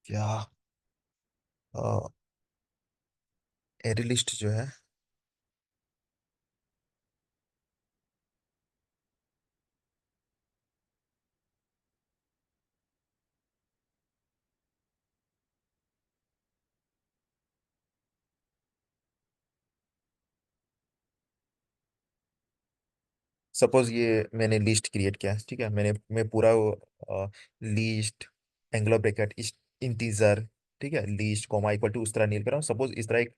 क्या, एरे लिस्ट जो है, सपोज ये मैंने लिस्ट क्रिएट किया है, ठीक है, मैं पूरा लिस्ट, एंगुलर ब्रैकेट, इंटीजर, ठीक है, लिस्ट कॉमा इक्वल टू, उस तरह नील कर रहा हूँ। सपोज इस तरह एक,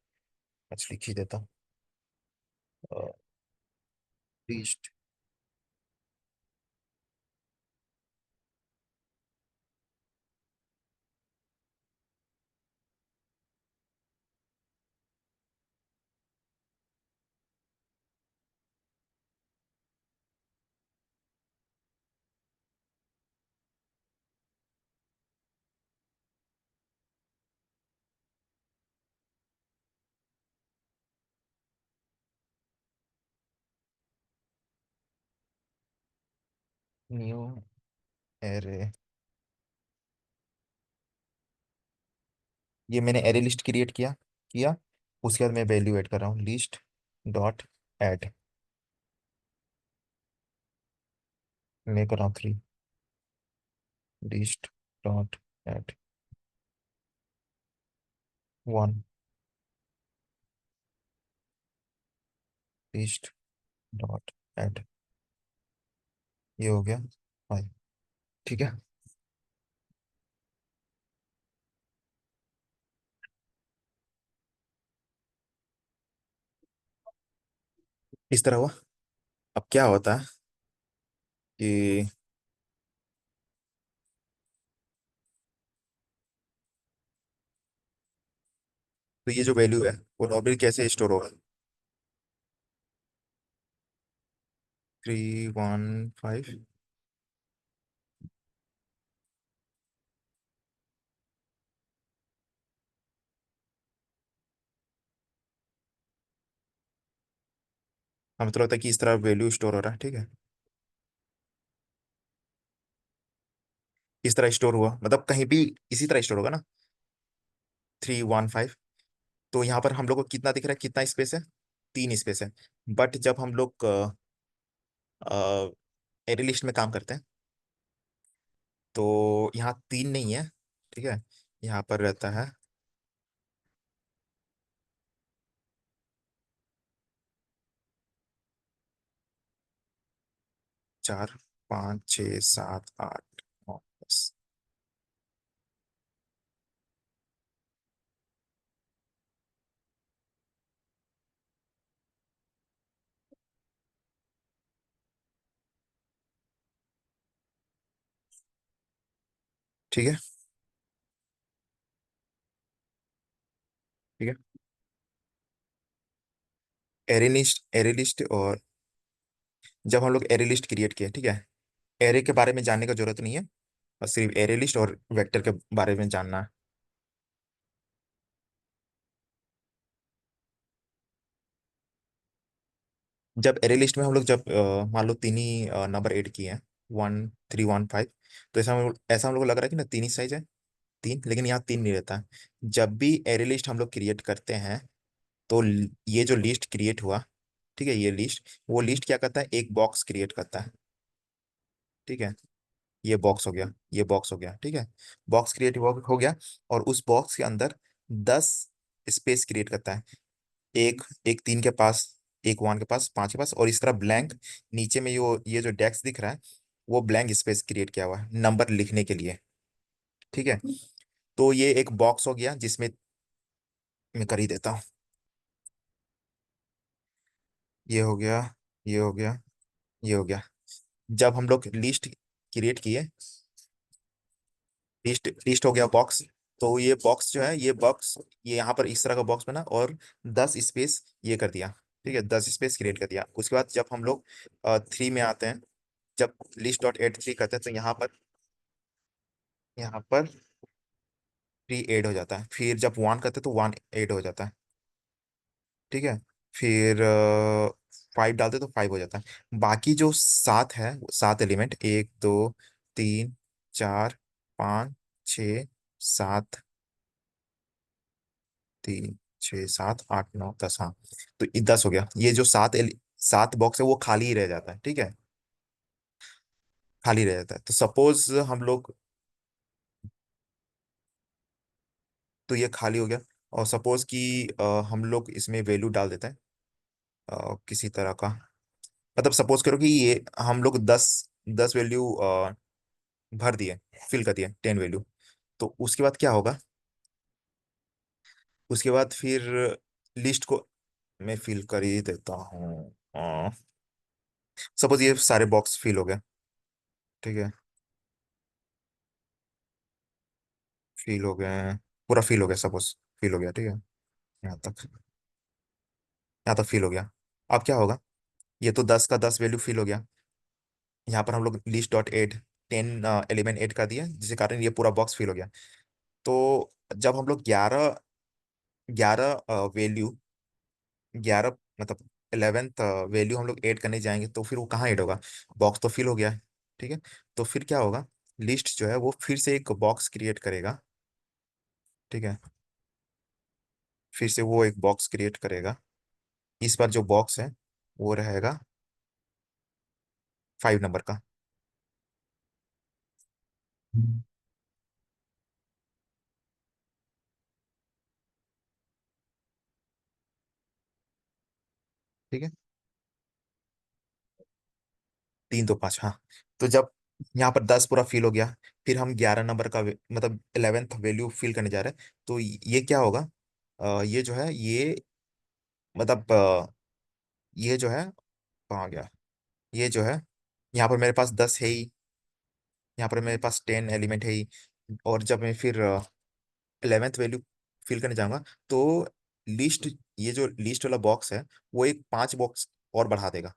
अच्छा लिख ही देता हूँ, लिस्ट, न्यू एरे, ये मैंने एरे लिस्ट क्रिएट किया किया। उसके बाद मैं वैल्यू ऐड कर रहा हूँ, लिस्ट डॉट ऐड, मैं कर रहा हूँ 3, list dot add 1, list dot add, ये हो गया 5, ठीक है। इस तरह हुआ। अब क्या होता है कि तो ये जो वैल्यू है वो नॉर्मली कैसे स्टोर होगा, 315, हमें तो लगता है कि इस तरह वैल्यू स्टोर हो रहा है, ठीक है। इस तरह स्टोर हुआ, मतलब कहीं भी इसी तरह स्टोर होगा ना, 315। तो यहाँ पर हम लोग को कितना दिख रहा है, कितना स्पेस है, 3 स्पेस है। बट जब हम लोग एरे लिस्ट में काम करते हैं तो यहाँ 3 नहीं है, ठीक है, यहाँ पर रहता है 4, 5, 6, 7, 8, 9, 10। ठीक है, ठीक है। एरे लिस्ट, और जब हम लोग एरे लिस्ट क्रिएट किए, ठीक है, एरे के बारे में जानने का जरूरत नहीं है, और सिर्फ एरे लिस्ट और वेक्टर के बारे में जानना है। जब एरे लिस्ट में हम लोग जब मान लो तीन ही नंबर ऐड किए हैं, 1315, तो ऐसा हम लोग को लग रहा है कि ना तीन ही साइज है, तीन, लेकिन यहाँ तीन नहीं रहता है। जब भी एरे लिस्ट हम लोग क्रिएट करते हैं तो ये जो लिस्ट क्रिएट हुआ, ठीक है, ये लिस्ट, वो लिस्ट क्या करता है, एक बॉक्स क्रिएट करता है, ठीक है। ये बॉक्स हो गया, ये बॉक्स हो गया, ठीक है, बॉक्स क्रिएट हो गया। और उस बॉक्स के अंदर 10 स्पेस क्रिएट करता है, एक एक 3 के पास, एक 1 के पास, 5 के पास, और इस तरह ब्लैंक नीचे में ये जो डेस्क दिख रहा है, वो ब्लैंक स्पेस क्रिएट किया हुआ है नंबर लिखने के लिए, ठीक है। तो ये एक बॉक्स हो गया जिसमें मैं कर ही देता हूँ, ये हो गया, ये हो गया, ये हो गया। जब हम लोग लिस्ट क्रिएट किए, लिस्ट लिस्ट हो गया बॉक्स। तो ये बॉक्स जो है, ये बॉक्स, ये यहाँ पर इस तरह का बॉक्स बना, और 10 स्पेस ये कर दिया। ठीक है, 10 स्पेस क्रिएट कर दिया। उसके बाद जब हम लोग 3 में आते हैं, जब लिस्ट डॉट एड 3 करते हैं, तो यहाँ पर 3 ऐड हो जाता है। फिर जब 1 करते हैं तो 1 ऐड हो जाता है। ठीक है। फिर 5 डालते तो 5 हो जाता है। बाकी जो 7 है, 7 एलिमेंट, 1 2 3 4 5 6 7, 3 6 7 8 9 10, हाँ। तो ये 10 हो गया। ये जो 7 बॉक्स है वो खाली ही रह जाता है। ठीक है, खाली रह जाता है। तो सपोज हम लोग, तो ये खाली हो गया। और सपोज कि हम लोग इसमें वैल्यू डाल देते हैं किसी तरह का। मतलब सपोज करो कि ये हम लोग 10 10 वैल्यू भर दिए, फिल कर दिए 10 वैल्यू। तो उसके बाद क्या होगा? उसके बाद फिर लिस्ट को मैं फिल कर ही देता हूँ। सपोज ये सारे बॉक्स फिल हो गए। ठीक है, फील हो गए, पूरा फील हो गया, सपोज फील हो गया। ठीक है, यहाँ तक फील हो गया। अब क्या होगा? ये तो 10 का 10 वैल्यू फील हो गया। यहाँ पर हम लोग list dot add 10 element add कर दिया, जिसके कारण ये पूरा बॉक्स फिल हो गया। तो जब हम लोग 11 मतलब 11th वैल्यू हम लोग ऐड करने जाएंगे, तो फिर वो कहाँ ऐड होगा? बॉक्स तो फिल हो गया है। ठीक है। तो फिर क्या होगा? लिस्ट जो है वो फिर से एक बॉक्स क्रिएट करेगा। ठीक है, फिर से वो एक बॉक्स क्रिएट करेगा। इस बार जो बॉक्स है वो रहेगा 5 नंबर का। हम्म। ठीक है, 3 2 5, हाँ। तो जब यहाँ पर 10 पूरा फिल हो गया, फिर हम 11 नंबर का मतलब 11th वैल्यू फिल करने जा रहे हैं। तो ये क्या होगा? ये जो है, ये मतलब ये जो है, कहाँ गया? ये जो है, यहाँ पर मेरे पास 10 है ही, यहाँ पर मेरे पास 10 एलिमेंट है ही। और जब मैं फिर 11th वैल्यू फिल करने जाऊंगा, तो लिस्ट, ये जो लिस्ट वाला बॉक्स है, वो एक 5 बॉक्स और बढ़ा देगा।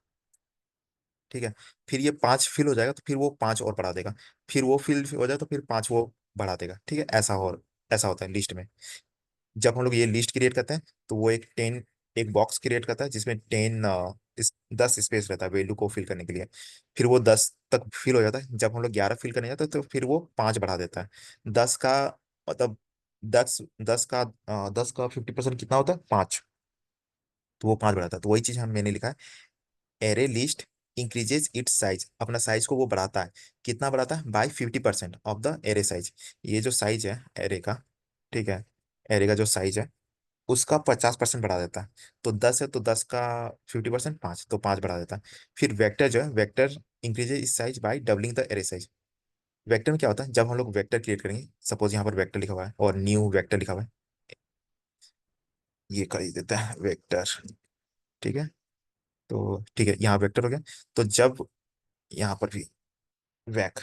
ठीक है। फिर ये 5 फिल हो जाएगा, तो फिर वो 5 और बढ़ा देगा। फिर वो फिल हो जाए तो फिर 5 वो बढ़ा देगा। ठीक है, ऐसा होता है लिस्ट में। जब हम लोग ये लिस्ट क्रिएट करते हैं, तो वो एक बॉक्स क्रिएट करता है जिसमें 10 स्पेस रहता है वैल्यू को फिल करने के लिए। फिर वो 10 तक फिल हो जाता है। जब हम लोग 11 फिल करने जाते हैं, तो फिर वो 5 बढ़ा देता है। 10 का मतलब, 10 का 50% कितना होता है? 5। तो वो 5 बढ़ाता है। तो वही चीज हम मैंने लिखा है, array list increases its size. अपना साइज को वो बढ़ाता है। कितना बढ़ाता है? By 50% of the array size. ये जो साइज है एरे का, ठीक है, एरे का जो साइज है उसका 50% बढ़ा देता है। तो 10 है, तो 10 का 50% 5, तो 5 बढ़ा देता है। फिर वेक्टर जो है, vector increases is size by doubling the array size. Vector में क्या होता है? जब हम लोग वेक्टर क्रिएट करेंगे, सपोज यहाँ पर वेक्टर लिखा हुआ है और न्यू वेक्टर लिखा हुआ है, ये कर ही देता है वेक्टर। ठीक है, तो ठीक है, यहाँ वेक्टर हो गया। तो जब यहाँ पर भी वैक,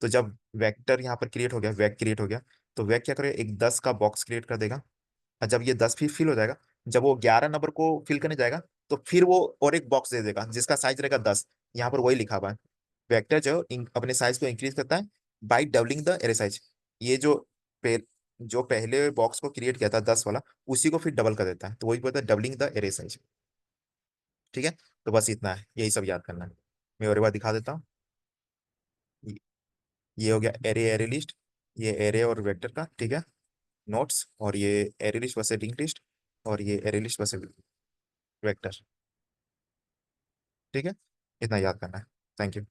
तो जब वेक्टर यहाँ पर क्रिएट हो गया, वैक क्रिएट हो गया, तो वैक क्या करेगा? एक 10 का बॉक्स क्रिएट कर देगा। और जब ये 10 फिल हो जाएगा, जब वो 11 नंबर को फिल करने जाएगा, तो फिर वो और एक बॉक्स दे देगा जिसका साइज रहेगा 10। यहाँ पर वही लिखा हुआ है, वेक्टर जो अपने साइज को इंक्रीज करता है by doubling the array size. ये जो जो पहले बॉक्स को क्रिएट किया था 10 वाला, उसी को फिर डबल कर देता है। तो वही बोलता है डबलिंग द एरे साइज। ठीक है। तो बस इतना है, यही सब याद करना है। मैं और एक बार दिखा देता हूँ। ये हो गया एरे, एरे लिस्ट, ये एरे और वेक्टर का। ठीक है, नोट्स, और ये array list versus link list, और ये एरे लिस्ट वर्सेस वेक्टर। ठीक है, इतना याद करना है। Thank you.